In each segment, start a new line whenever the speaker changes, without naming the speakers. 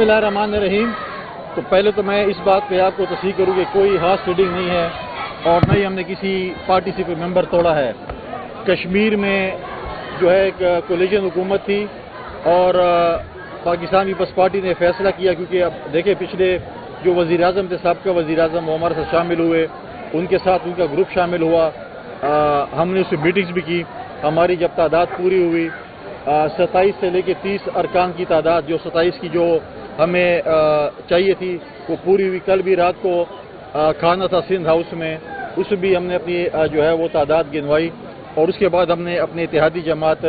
بسم اللہ الرحمن الرحیم۔ تو پہلے تو میں اس بات پہ آپ کو تصحیح کروں کہ کوئی ہارس ریڈنگ نہیں ہے اور نہ ہی ہم نے کسی پارٹی سے کوئی ممبر توڑا ہے۔ کشمیر میں جو ہے ایک کولیشن حکومت تھی اور پاکستان پیپلز پارٹی نے فیصلہ کیا، کیونکہ اب دیکھیں پچھلے جو وزیر اعظم تھے، سابقہ وزیر اعظم وہ ہمارے ساتھ شامل ہوئے، ان کے ساتھ ان کا گروپ شامل ہوا، ہم نے اس میں میٹنگز بھی کی۔ ہماری جب تعداد پوری ہوئی 27 سے لے کے 30 ارکان کی تعداد، جو 27 کی جو ہمیں چاہیے تھی وہ پوری ہوئی۔ کل بھی رات کو کھانا تھا سندھ ہاؤس میں، اس میں بھی ہم نے اپنی جو ہے وہ تعداد گنوائی، اور اس کے بعد ہم نے اپنے اتحادی جماعت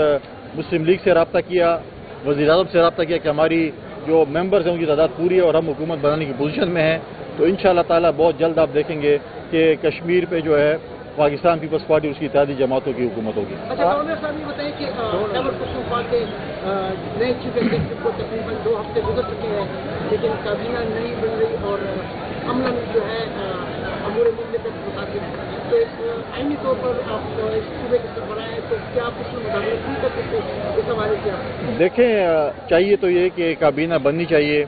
مسلم لیگ سے رابطہ کیا، وزیر اعظم سے رابطہ کیا کہ ہماری جو ممبرز ہیں ان کی تعداد پوری ہے اور ہم حکومت بنانے کی پوزیشن میں ہیں۔ تو انشاءاللہ تعالی بہت جلد آپ دیکھیں گے کہ کشمیر پہ جو ہے پاکستان پیپلز پارٹی اس کی اتحادی جماعتوں کی حکومت ہوگی۔
اچھا گورنر صاحب یہ بتائیں کہ خیبر پختونخوا کے نئے چیف ایگزیکٹو کو تقریباً 2 ہفتے گزر چکے ہیں، لیکن کابینہ نہیں بن رہی اور عملاً جو ہے امور مملکت مطابق، تو ایک آئینی طور پر آپ ایک صوبے کے سربراہ ہیں، تو کیا آپ اس میں مداخلت نہیں کر سکتے اس حوالے سے؟ آپ
دیکھیں، چاہیے تو یہ کہ کابینہ بننی چاہیے۔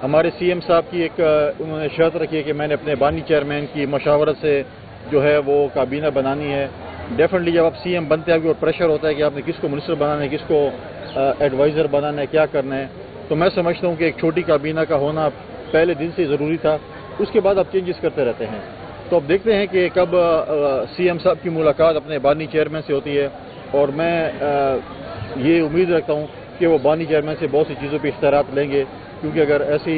ہمارے سی ایم صاحب کی ایک انہوں نے شرط رکھی ہے کہ میں نے اپنے بانی چیئرمین کی مشاورت سے جو ہے وہ کابینہ بنانی ہے۔ ڈیفینیٹلی جب آپ سی ایم بنتے ہیں آپ کو پریشر ہوتا ہے کہ آپ نے کس کو منسٹر بنانا ہے، کس کو ایڈوائزر بنانا ہے، کیا کرنا ہے۔ تو میں سمجھتا ہوں کہ ایک چھوٹی کابینہ کا ہونا پہلے دن سے ضروری تھا، اس کے بعد آپ چینجز کرتے رہتے ہیں۔ تو اب دیکھتے ہیں کہ کب سی ایم صاحب کی ملاقات اپنے بانی چیئرمین سے ہوتی ہے، اور میں یہ امید رکھتا ہوں کہ وہ بانی چیئرمین سے بہت سی چیزوں پہ اختیارات لیں گے، کیونکہ اگر ایسی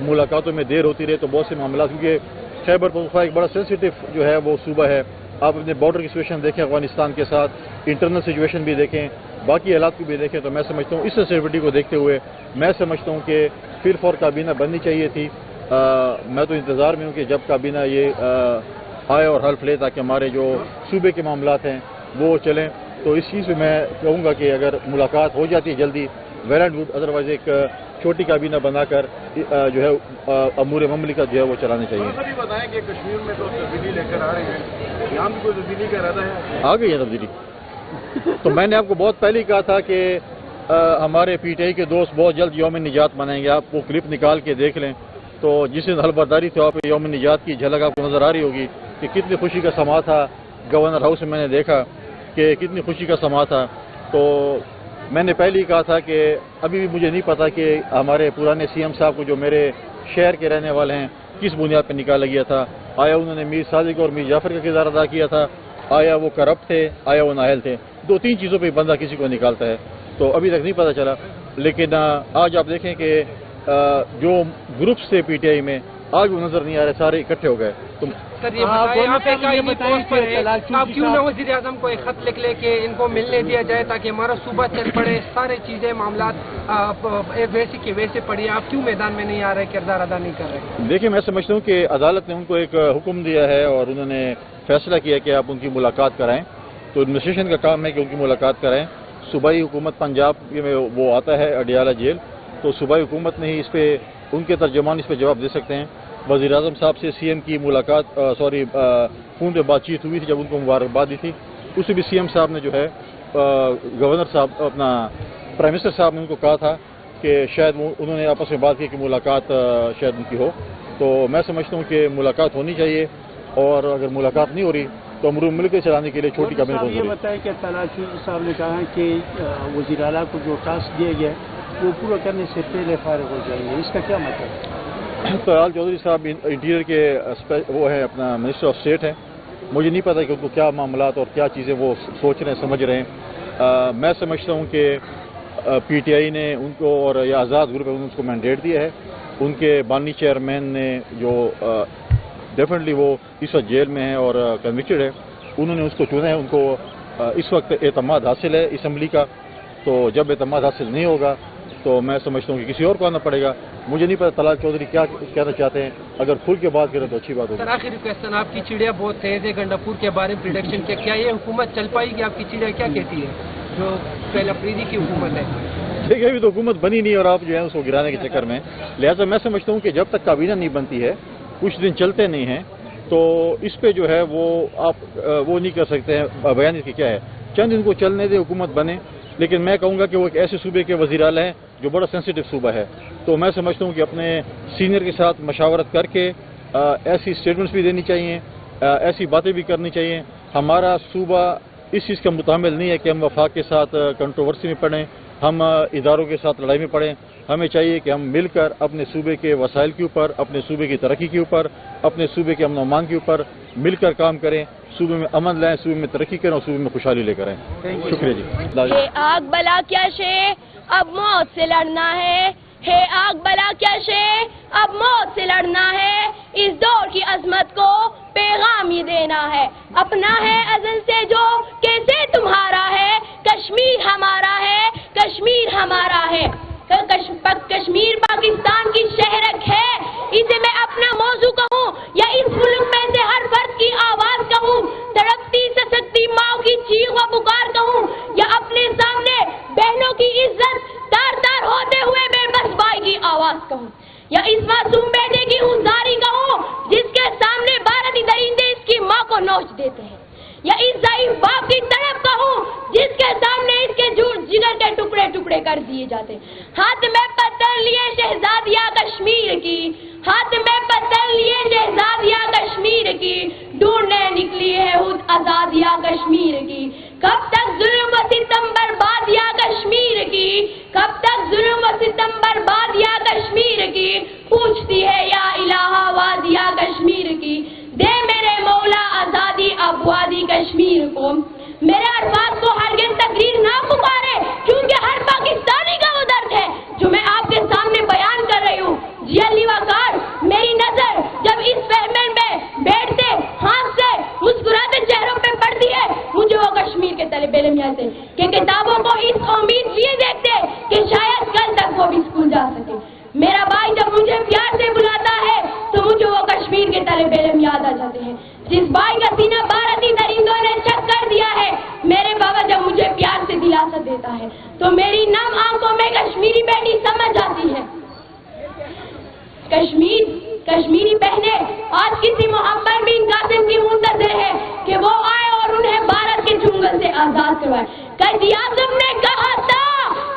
ملاقاتوں میں دیر ہوتی رہے تو بہت سے معاملات، کیونکہ خیبر پختونخوا ایک بڑا سینسیٹیو جو ہے وہ صوبہ ہے۔ آپ اپنے بارڈر کی سچویشن دیکھیں افغانستان کے ساتھ، انٹرنل سچویشن بھی دیکھیں، باقی حالات کو بھی دیکھیں، تو میں سمجھتا ہوں اس سینسیٹیوٹی کو دیکھتے ہوئے میں سمجھتا ہوں کہ پھر فور کابینہ بننی چاہیے تھی۔ میں تو انتظار میں ہوں کہ جب کابینہ یہ آئے اور حلف لے تاکہ ہمارے جو صوبے کے معاملات ہیں وہ چلیں۔ تو اس چیز پہ میں کہوں گا کہ اگر ملاقات ہو جاتی ہے جلدی ویل اینڈ گڈ، ادروائز ایک چھوٹی کابینہ بنا کر جو ہے امور مملکت جو ہے وہ چلانے چاہیے۔
بھی بتائیں کہ کشمیر میں تو تبدیلی لے کر آ رہے ہیں، یہاں بھی کوئی تبدیلی کا ارادہ ہے؟
آ گئی ہے تبدیلی۔ تو میں نے آپ کو بہت پہلے ہی کہا تھا کہ ہمارے پی ٹی آئی کے دوست بہت جلد یوم نجات منائیں گے۔ آپ وہ کلپ نکال کے دیکھ لیں تو جس دن حلبرداری تھی وہاں پہ یوم نجات کی جھلک آپ کو نظر آ رہی ہوگی کہ کتنی خوشی کا سما تھا۔ گورنر ہاؤس میں نے دیکھا کہ کتنی خوشی کا سما تھا۔ تو میں نے پہلے ہی کہا تھا کہ ابھی بھی مجھے نہیں پتا کہ ہمارے پرانے سی ایم صاحب کو جو میرے شہر کے رہنے والے ہیں کس بنیاد پہ نکالا گیا تھا۔ آیا انہوں نے میر صادق اور میر جعفر کا کردار ادا کیا تھا، آیا وہ کرپٹ تھے، آیا وہ نااہل تھے۔ 2-3 چیزوں پہ بندہ کسی کو نکالتا ہے، تو ابھی تک نہیں پتا چلا۔ لیکن آج آپ دیکھیں کہ جو گروپس تھے پی ٹی آئی میں آج وہ نظر نہیں آ رہے، سارے اکٹھے ہو گئے۔
سر یہ بتائیں آپ ایک آئینی طور پر ہے، آپ کیوں نہ وزیر اعظم کو ایک خط لکھ لے کہ ان کو ملنے دیا جائے تاکہ ہمارا صوبہ چل پڑے، سارے چیزیں معاملات ویسے کے ویسے پڑی، آپ کیوں میدان میں نہیں آ رہے، کردار ادا نہیں کر رہے؟
دیکھیں، میں سمجھتا ہوں کہ عدالت نے ان کو ایک حکم دیا ہے اور انہوں نے فیصلہ کیا کہ آپ ان کی ملاقات کرائیں، تو ایڈمنسٹریشن کا کام ہے کہ ان کی ملاقات کرائیں۔ صوبائی حکومت پنجاب میں وہ آتا ہے اڈیالہ جیل، تو صوبائی حکومت نے ہی اس پہ ان کے ترجمان اس پہ جواب دے سکتے ہیں۔ وزیر اعظم صاحب سے سی ایم کی ملاقات فون پہ بات چیت ہوئی تھی جب ان کو مبارکباد دی تھی، اس سے بھی سی ایم صاحب نے جو ہے گورنر صاحب اپنا پرائم منسٹر صاحب نے ان کو کہا تھا کہ شاید انہوں نے آپس میں بات کی کہ ملاقات شاید ان کی ہو۔ تو میں سمجھتا ہوں کہ ملاقات ہونی چاہیے، اور اگر ملاقات نہیں ہو رہی تو امور ملک چلانے کے لیے چھوٹی کابینہ بن
یہ بتائیں کہ طلعت چودھری صاحب نے کہا کہ وزیر اعلیٰ کو جو ٹاسک دیا گیا وہ پورا کرنے سے پہلے فارغ ہو جائیں گے، اس کا کیا مطلب ہے؟
طلعت چودھری صاحب انٹیریئر کے وہ ہیں، اپنا منسٹر آف اسٹیٹ ہیں، مجھے نہیں پتا کہ ان کو کیا معاملات اور کیا چیزیں وہ سوچ رہے ہیں، سمجھ رہے ہیں۔ میں سمجھتا ہوں کہ پی ٹی آئی نے ان کو اور یا آزاد گروپ ہے ان کو مینڈیٹ دیا ہے، ان کے بانی چیئرمین نے جو ڈیفینیٹلی وہ اس وقت جیل میں ہیں اور کنوکٹڈ ہے، انہوں نے اس کو چنا ہے، ان کو اس وقت اعتماد حاصل ہے اسمبلی کا۔ تو جب اعتماد حاصل نہیں ہوگا تو میں سمجھتا ہوں کہ کسی اور کو آنا پڑے گا۔ مجھے نہیں پتا طلعت چودھری کیا کہنا چاہتے ہیں، اگر کھل کے بات کریں تو اچھی بات ہوگی۔
سر آخری کوشچن، آپ کی چڑیا بہت تیز ہے، گنڈاپور کے بارے میں پریڈکشن کیا یہ حکومت چل پائے گی؟ آپ کی چڑیا کیا کہتی ہے جو پہلے افریدی کی حکومت ہے؟
دیکھیے، ابھی تو حکومت بنی نہیں اور آپ جو ہے اس کو گرانے کے چکر میں، لہٰذا میں سمجھتا ہوں کہ جب تک کابینہ نہیں بنتی ہے، کچھ دن چلتے نہیں ہیں، تو اس پہ جو ہے وہ آپ وہ نہیں کر سکتے ہیں بیان اس کی کیا ہے۔ چند دن کو چلنے دے، حکومت بنے، لیکن میں کہوں گا کہ وہ ایک ایسے صوبے کے وزیر اعلیٰ ہیں جو بڑا سینسیٹیو صوبہ ہے، تو میں سمجھتا ہوں کہ اپنے سینئر کے ساتھ مشاورت کر کے ایسی اسٹیٹمنٹس بھی دینی چاہیے، ایسی باتیں بھی کرنی چاہیے. ہمارا صوبہ اس چیز کا متحمل نہیں ہے کہ ہم وفاق کے ساتھ کنٹروورسی میں پڑیں، ہم اداروں کے ساتھ لڑائی میں پڑیں. ہمیں چاہیے کہ ہم مل کر اپنے صوبے کے وسائل کے اوپر، اپنے صوبے کی ترقی کے اوپر، اپنے صوبے کے امن و امان کے اوپر مل کر کام کریں، صوبے میں امن لائیں، صوبے میں ترقی کریں اور صوبے میں خوشحالی لے کر آئیں. شکریہ جی.
ہے آگ بلا کیا شے اب موت سے لڑنا ہے آگ بلا کیا شے اب موت سے لڑنا ہے. اس دور کی عظمت کو پیغام یہ دینا ہے، اپنا ہے ازل سے جو کیسے تمہارا ہے. کشمیر ہمارا ہے، کشمیر ہمارا ہے. کشمیر پاکستان کی شہرک ہے، اسے میں اپنا موضوع کہوں یا اس ملک میں سے ہر فرد کی آواز کہوں، تڑپتی سسکتی ماں کی چیخ و پکار کہوں، یا اپنے سامنے بہنوں کی عزت تار تار ہوتے ہوئے بے بس بھائی کی آواز کہوں، یا اس معصوم بیٹے کی ہنزاری کہوں جس کے سامنے بارہتی درندے اس کی ماں کو نوچ دیتے ہیں، یا اس ضعیف باپ کی تڑپ کہوں جس کے سامنے اس کے جگر کے ٹکڑے ٹکڑے کر دیے جاتے. ہاتھ میں پتھر لیے شہزادیاں کشمیر کی، ہاتھ میں پتھر لیے شہزادیاں کشمیر کی، ڈھونڈنے نکلی ہے خود آزادیاں کشمیر کی. کب تک ظلم و ستم بربادیاں کشمیر کی، کب تک ظلم و ستم بربادیاں کشمیر کی. پوچھتی ہے یا الہ وادیاں کشمیر کی، دے میرے مولا آزادی آبادی کشمیر کو. میرے الفاظ کو ہرگز تقریر نہ پکارے کیونکہ ہر پاکستانی کا وہ درد ہے جو میں آپ کے سامنے بیان کر رہی ہوں. جی علی وقار، میری نظر جب اس فہمن میں بیٹھتے ہانستے مسکراتے چہروں پہ پڑتی ہے مجھے وہ کشمیر کے طالب علم سے کہ کتابوں کو اس امید لیے دیکھتے کہ شاید کل تک وہ بھی اسکول جا سکے. میرا بھائی جب مجھے پیار سے بلاتا ہے تو مجھے وہ کشمیر کے طالب علم یاد آ جاتے ہیں جس بھائی کا سینہ بارہتی درندوں نے چک کر دیا ہے. میرے بابا جب مجھے پیار سے دلاسا دیتا ہے تو میری نم آنکھوں میں کشمیری بیٹی سمجھ آتی ہے. کشمیری بہنیں آج کسی محمد بن قاسم کی منتظر ہے کہ وہ آئے اور انہیں بھارت کے چنگل سے آزاد کروائے. قائد اعظم نے کہا تھا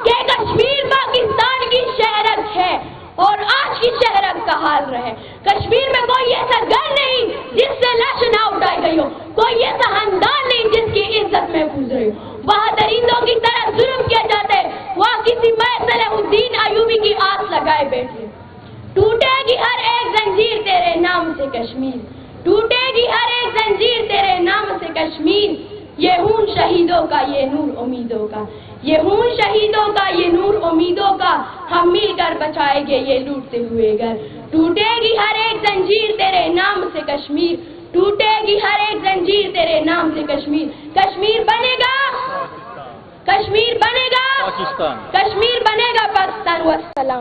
کہ کشمیر پاکستان کی شہرک ہے اور آج کی شہرک کا حال رہے. کشمیر میں کوئی ایسا گھر نہیں جس سے لاش نہ اٹھائی گئی ہو، کوئی ایسا خاندان نہیں جس کی عزت محفوظ رہی ہو. وہاں درندوں کی طرح ظلم کیا جاتا ہے، وہاں کسی صلاح الدین ایوبی کی آس لگائے بیٹھے. ٹوٹے گی ہر ایک زنجیر تیرے نام سے کشمیر، ٹوٹے گی ہر ایک زنجیر تیرے نام سے کشمیر. یہ خون شہیدوں کا، یہ نور امیدوں کا، یہ خون شہیدوں کا، یہ نور امیدوں کا. ہم مل کر بچائیں گے یہ لوٹتے ہوئے گھر. ٹوٹے گی ہر ایک زنجیر تیرے نام سے کشمیر، ٹوٹے گی ہر ایک زنجیر تیرے نام سے کشمیر. کشمیر بنے گا، کشمیر بنے گا پاکستان، کشمیر بنے گا پاکستان. والسلام.